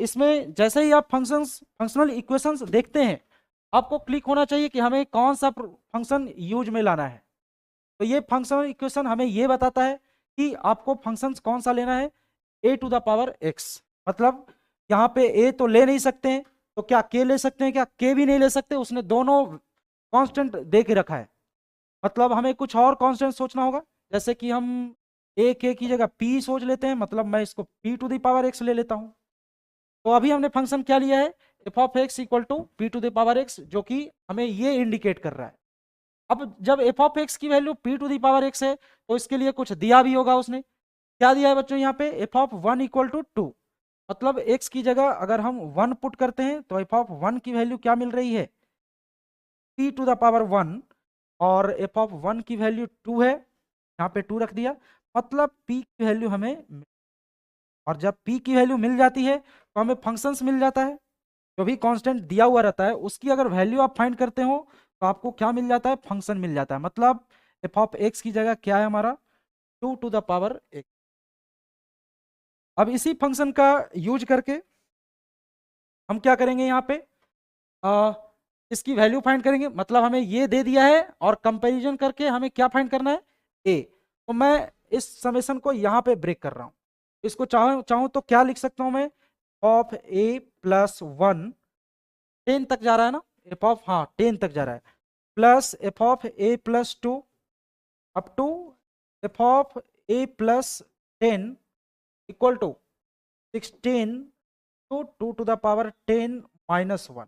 इसमें जैसे ही आप फंक्शनल इक्वेशंस देखते हैं, आपको क्लिक होना चाहिए कि हमें कौन सा फंक्शन यूज में लाना है। तो ये फंक्शनल इक्वेशन हमें ये बताता है कि आपको फंक्शंस कौन सा लेना है, ए टू द पावर एक्स। मतलब यहाँ पे ए तो ले नहीं सकते हैं, तो क्या के ले सकते हैं? क्या के भी नहीं ले सकते, उसने दोनों कांस्टेंट दे के रखा है। मतलब हमें कुछ और कांस्टेंट सोचना होगा, जैसे कि हम ए के की जगह पी सोच लेते हैं, मतलब मैं इसको p to the power x ले लेता हूँ। तो अभी हमने फंक्शन क्या लिया है, f of x equal to p to the power x, जो कि हमें ये इंडिकेट कर रहा है। अब जब एफ ऑफ एक्स की value p to the power x है, तो इसके लिए कुछ दिया भी होगा उसने। क्या दिया है बच्चों यहाँ पे, f of one equal to two. मतलब एक्स की जगह अगर हम वन पुट करते हैं तो एफ ऑफ वन की वैल्यू क्या मिल रही है, p to the power one, और एफ ऑफ वन की वैल्यू टू है, यहाँ पे टू रख दिया। मतलब पी की वैल्यू हमें, और जब पी की वैल्यू मिल जाती है तो हमें फंक्शंस मिल जाता है। जो भी कांस्टेंट दिया हुआ रहता है उसकी अगर वैल्यू आप फाइंड करते हो तो आपको क्या मिल जाता है, फंक्शन मिल जाता है। मतलब एफ ऑफ एक्स की जगह क्या है हमारा, two to the power x. अब इसी फंक्शन का यूज करके हम क्या करेंगे, यहाँ पे आ, इसकी वैल्यू फाइंड करेंगे। मतलब हमें ये दे दिया है और कंपैरिजन करके हमें क्या फाइंड करना है, ए। तो मैं इस समेशन को यहाँ पे ब्रेक कर रहा हूँ। इसको चाहूँ तो क्या लिख सकता हूँ मैं, ऑफ ए प्लस वन, 10 तक जा रहा है ना, एफ ऑफ, हाँ 10 तक जा रहा है, plus f of a plus two up to f of a plus 10 equal to 16 two two to the power 10 minus one.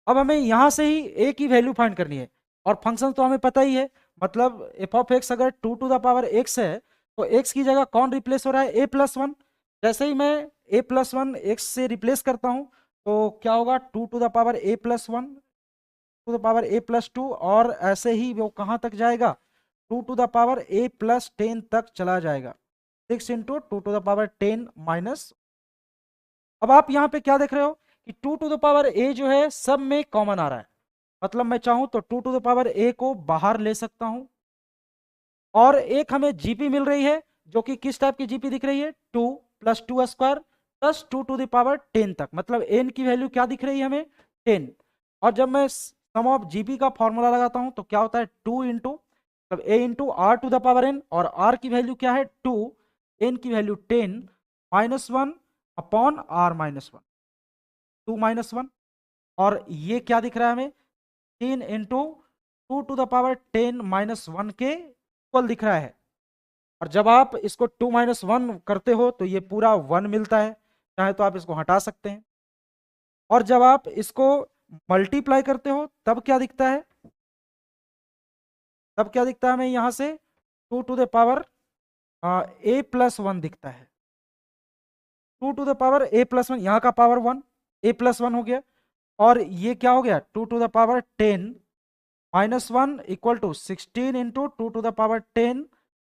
अब हमें यहां से ही ए की वैल्यू फाइंड करनी है, और फंक्शन तो हमें पता ही है। मतलब एफ ऑफ एक्स अगर two to the power x है, तो एक्स की जगह कौन रिप्लेस हो रहा है, ए प्लस वन। जैसे ही मैं ए प्लस वन एक्स से रिप्लेस करता हूं, तो क्या होगा, two to the power a plus one two the power a plus two, और ऐसे ही वो कहाँ तक जाएगा, two to the power a plus 10 तक चला जाएगा। 6 into two to the power 10 minus. अब आप यहाँ पे क्या देख रहे हो कि two to the power a जो है सब में कॉमन आ रहा है। मतलब मैं चाहूं तो टू टू द पावर ए को बाहर ले सकता हूं, और एक हमें जीपी मिल रही है, जो कि किस टाइप की जीपी दिख रही है, two plus two square plus two to the power 10 तक। मतलब एन की वैल्यू क्या दिख रही है हमें, 10। और जब मैं सम ऑफ जीपी का फॉर्मूला लगाता हूं तो क्या होता है, टू इंटू, मतलब a into r to the power n, और आर की वैल्यू क्या है, टू, एन की value 10 minus one upon r minus one, two minus one. और ये क्या दिख रहा है हमें, 10 into two to the power 10 minus one के इक्वल दिख रहा है। और जब आप इसको टू माइनस वन करते हो तो ये पूरा वन मिलता है, चाहे तो आप इसको हटा सकते हैं। और जब आप इसको मल्टीप्लाई करते हो तब क्या दिखता है, तब क्या दिखता है हमें यहाँ से, two to the power a plus one दिखता है। Two to the power a plus one, यहाँ का power one, a plus one हो गया। और ये क्या हो गया, two to the power 10 minus one equal to 16 into two to the power 10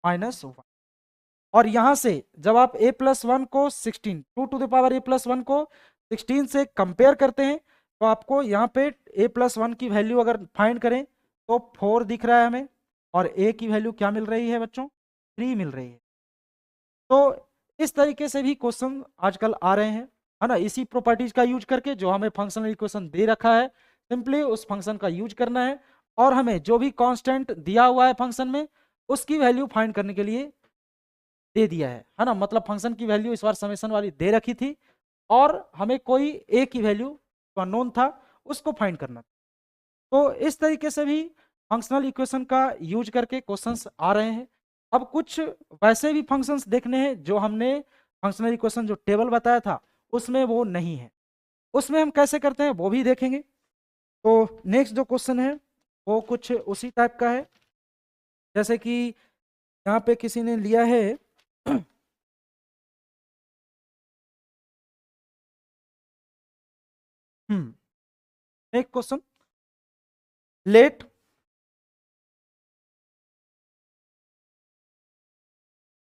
minus one. और यहां से जब आप a प्लस वन को 16, two to the power a plus one को 16 से कंपेयर करते हैं, तो आपको यहाँ पे a प्लस वन की वैल्यू अगर फाइंड करें तो 4 दिख रहा है हमें, और a की वैल्यू क्या मिल रही है बच्चों, 3 मिल रही है। तो इस तरीके से भी क्वेश्चन आजकल आ रहे हैं, है ना, इसी प्रॉपर्टीज का यूज करके। जो हमें फंक्शनल इक्वेशन दे रखा है, सिंपली उस फंक्शन का यूज करना है, और हमें जो भी कांस्टेंट दिया हुआ है फंक्शन में उसकी वैल्यू फाइंड करने के लिए दे दिया है ना। मतलब फंक्शन की वैल्यू इस बार समेशन वाली दे रखी थी, और हमें कोई ए की वैल्यू अननोन था, उसको फाइंड करना था। तो इस तरीके से भी फंक्शनल इक्वेशन का यूज करके क्वेश्चंस आ रहे हैं। अब कुछ वैसे भी फंक्शंस देखने हैं जो हमने फंक्शनल इक्वेशन जो टेबल बताया था उसमें वो नहीं है, उसमें हम कैसे करते हैं वो भी देखेंगे। तो नेक्स्ट जो क्वेश्चन है वो कुछ उसी टाइप का है, जैसे कि यहाँ पे किसी ने लिया है next question, let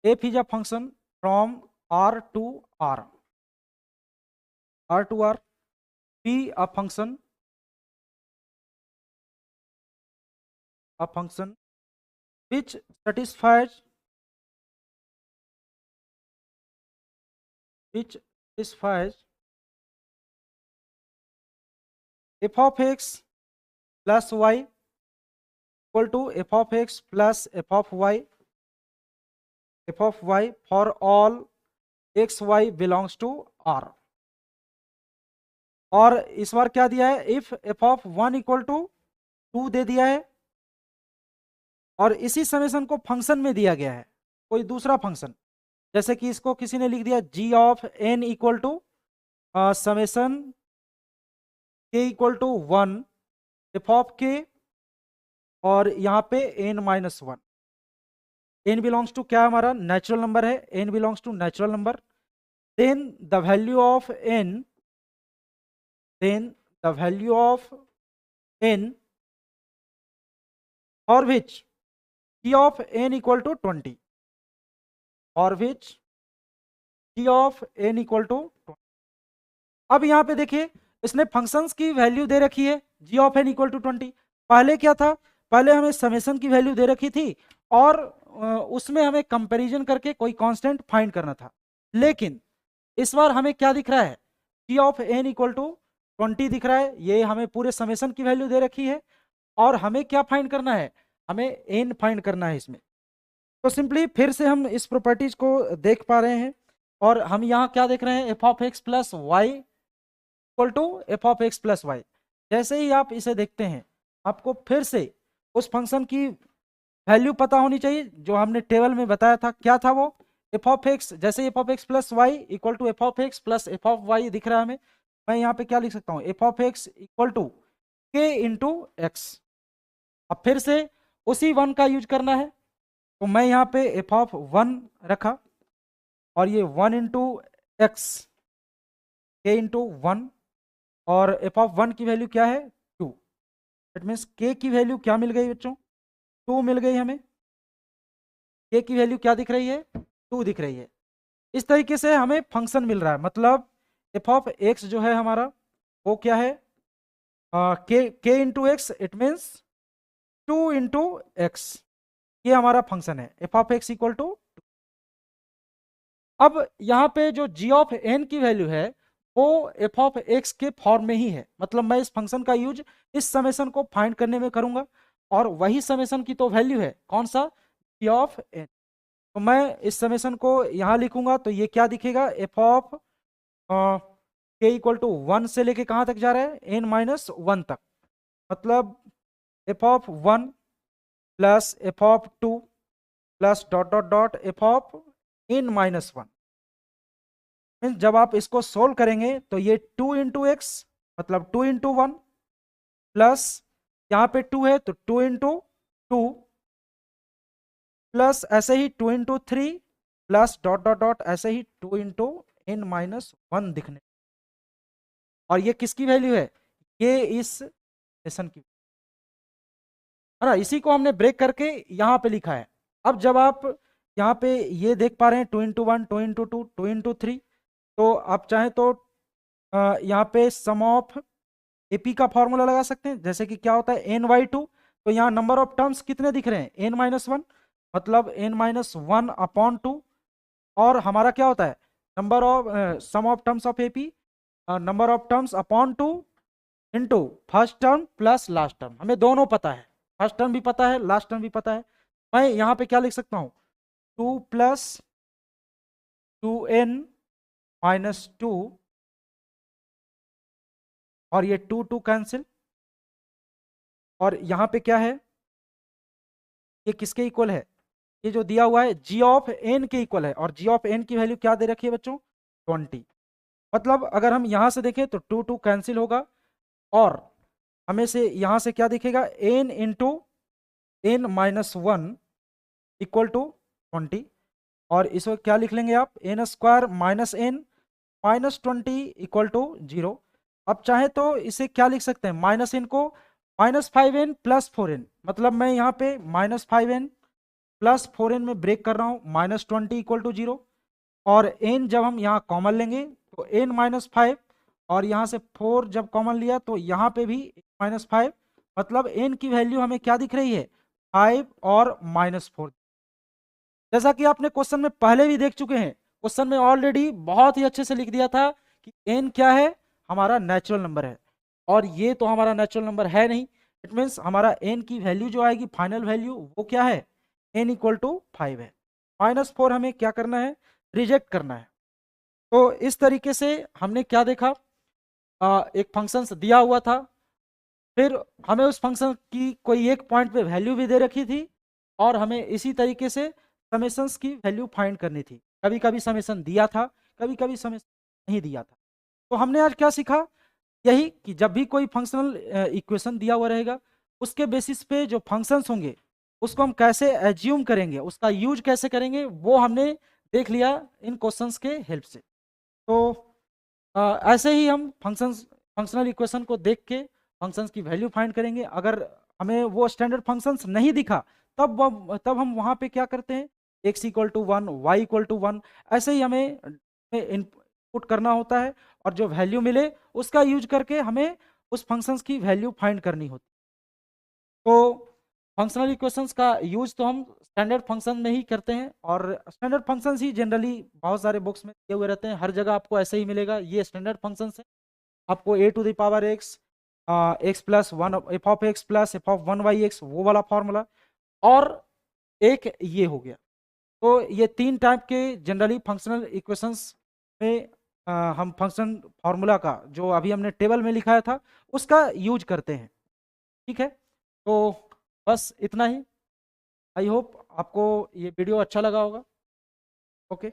f is a function from r to r to r, p a function which satisfies satisfies f of x plus y equal to f of x plus f of y for all x y belongs to R। और इस बार क्या दिया है, if f of 1 equal to 2 दे दिया है, और इसी समेशन को फंक्शन में दिया गया है कोई दूसरा फंक्शन, जैसे कि इसको किसी ने लिख दिया g of n equal to summation k equal to 1 f of k, और यहाँ पे n-1। n बिलोंग्स टू क्या हमारा नेचुरल नंबर है, n belongs to natural number. Then the value of n for which g of n equal to 20, for which g of n equal to 20। अब यहाँ पे देखिए इसने फंक्शंस की value दे रखी है g of n equal to 20। पहले क्या था, पहले हमें समेशन की वैल्यू दे रखी थी और उसमें हमें कंपैरिजन करके कोई कांस्टेंट फाइंड करना था। लेकिन इस बार हमें क्या दिख रहा है, g of n equal to 20 दिख रहा है। ये हमें पूरे समेशन की वैल्यू दे रखी है और हमें क्या फाइंड करना है, हमें n फाइंड करना है इसमें। तो सिंपली फिर से हम इस प्रॉपर्टीज को देख पा रहे हैं और हम यहाँ क्या देख रहे हैं, f of x plus y equal to f of x plus y. जैसे ही आप इसे देखते हैं आपको फिर से उस फंक्शन की वैल्यू पता होनी चाहिए जो हमने टेबल में बताया था। क्या था वो, f ऑफ x, जैसे f of x plus y equal to f of x plus f of y दिख रहा है हमें, मैं यहाँ पे क्या लिख सकता हूँ, f of x equal to k into x. अब फिर से उसी 1 का यूज करना है, तो मैं यहाँ पे f ऑफ 1 रखा और ये 1 इंटू एक्स k इंटू 1, और f ऑफ 1 की वैल्यू क्या है 2। इट मीन्स k की वैल्यू क्या मिल गई बच्चों, 2 मिल गई हमें। k की वैल्यू क्या दिख रही है, 2 दिख रही है। इस तरीके से हमें फंक्शन मिल रहा है, मतलब f ऑफ x जो है हमारा वो क्या है, k into x, it means 2 into x, ये हमारा फंक्शन है f of x equal to. अब यहाँ पे जो g ऑफ n की वैल्यू है वो f ऑफ x के फॉर्म में ही है, मतलब मैं इस फंक्शन का यूज इस समेशन को फाइंड करने में करूंगा और वही समेशन की तो वैल्यू है कौन सा, g ऑफ n। तो मैं इस समेशन को यहाँ लिखूंगा तो ये क्या दिखेगा, f of k equal to 1 से लेके कहाँ तक जा रहा है, n-1 तक, मतलब f of 1 plus f of 2 plus dot dot dot f of n-1। जब आप इसको सोल्व करेंगे तो ये 2 इंटू एक्स मतलब 2 इंटू 1 प्लस यहाँ पे 2 है तो 2 इंटू 2 प्लस ऐसे ही 2 into 3 plus dot dot dot ऐसे ही 2 इंटू n-1 दिखने। और ये किसकी वैल्यू है, ये इस सेशन की है ना, इसी को हमने ब्रेक करके यहाँ पे लिखा है। अब जब आप यहाँ पे ये देख पा रहे हैं 2 इंटू 1, 2 इंटू 2, 2 इंटू 3, तो आप चाहें तो यहाँ पे सम ऑफ एपी का फॉर्मूला लगा सकते हैं, जैसे कि क्या होता है n/2। तो यहाँ नंबर ऑफ टर्म्स कितने दिख रहे हैं, n-1, मतलब n-1 अपॉन 2, और हमारा क्या होता है number of sum of terms of AP, number of terms upon 2 into first term plus last term. हमें दोनों पता है, फर्स्ट टर्म भी पता है, लास्ट टर्म भी पता है। मैं यहाँ पे क्या लिख सकता हूँ, 2 प्लस 2n-2, और ये 2 कैंसिल, और यहाँ पे क्या है, ये किसके इक्वल है, ये जो दिया हुआ है g ऑफ n के इक्वल है, और g ऑफ n की वैल्यू क्या दे रखी है बच्चों 20। मतलब अगर हम यहाँ से देखें तो 2 कैंसिल होगा और हमें से यहाँ से क्या दिखेगा, n into n-1 equal to 20, और इसको क्या लिख लेंगे आप, n square minus n minus 20 equal to 0। अब चाहे तो इसे क्या लिख सकते हैं, माइनस n को -5n प्लस 4n, मतलब मैं यहाँ पे -5n प्लस 4n में ब्रेक कर रहा हूँ, -20 इक्वल टू 0, और n जब हम यहाँ कॉमन लेंगे तो n-5, और यहाँ से 4 जब कॉमन लिया तो यहाँ पे भी -5, मतलब n की वैल्यू हमें क्या दिख रही है 5 और -4। जैसा कि आपने क्वेश्चन में पहले भी देख चुके हैं, क्वेश्चन में ऑलरेडी बहुत ही अच्छे से लिख दिया था कि n क्या है, हमारा नेचुरल नंबर है, और ये तो हमारा नेचुरल नंबर है नहीं। इट मीन्स हमारा n की वैल्यू जो आएगी फाइनल वैल्यू वो क्या है, n इक्वल टू 5 है। -4 हमें क्या करना है, रिजेक्ट करना है। तो इस तरीके से हमने क्या देखा, एक फंक्शन दिया हुआ था, फिर हमें उस फंक्शन की कोई एक पॉइंट पे वैल्यू भी दे रखी थी, और हमें इसी तरीके से समेशंस की वैल्यू फाइंड करनी थी। कभी कभी समेशन दिया था, कभी कभी समेशन नहीं दिया था। तो हमने आज क्या सीखा, यही कि जब भी कोई फंक्शनल इक्वेशन दिया हुआ रहेगा, उसके बेसिस पे जो फंक्शंस होंगे उसको हम कैसे एज्यूम करेंगे, उसका यूज कैसे करेंगे, वो हमने देख लिया इन क्वेश्चंस के हेल्प से। तो ऐसे ही हम फंक्शनल इक्वेशन को देख के फंक्शंस की वैल्यू फाइंड करेंगे। अगर हमें वो स्टैंडर्ड फंक्शंस नहीं दिखा, तब हम वहाँ पे क्या करते हैं, x equal to 1, y equal to 1, ऐसे ही हमें इनपुट करना होता है, और जो वैल्यू मिले उसका यूज करके हमें उस फंक्शंस की वैल्यू फाइंड करनी होती। तो फंक्शनल इक्वेशंस का यूज तो हम स्टैंडर्ड फंक्शन में ही करते हैं, और स्टैंडर्ड फंक्शंस ही जनरली बहुत सारे बुक्स में दिए हुए रहते हैं, हर जगह आपको ऐसे ही मिलेगा। ये स्टैंडर्ड फंक्शंस है, आपको a to the power x, x plus 1 f of x plus f of 1/x, वो वाला फॉर्मूला, और एक ये हो गया। तो ये 3 टाइप के जनरली फंक्शनल इक्वेशंस में हम फंक्शन फार्मूला का जो अभी हमने टेबल में लिखाया था उसका यूज करते हैं। ठीक है, तो बस इतना ही। आई होप आपको ये वीडियो अच्छा लगा होगा। ओके।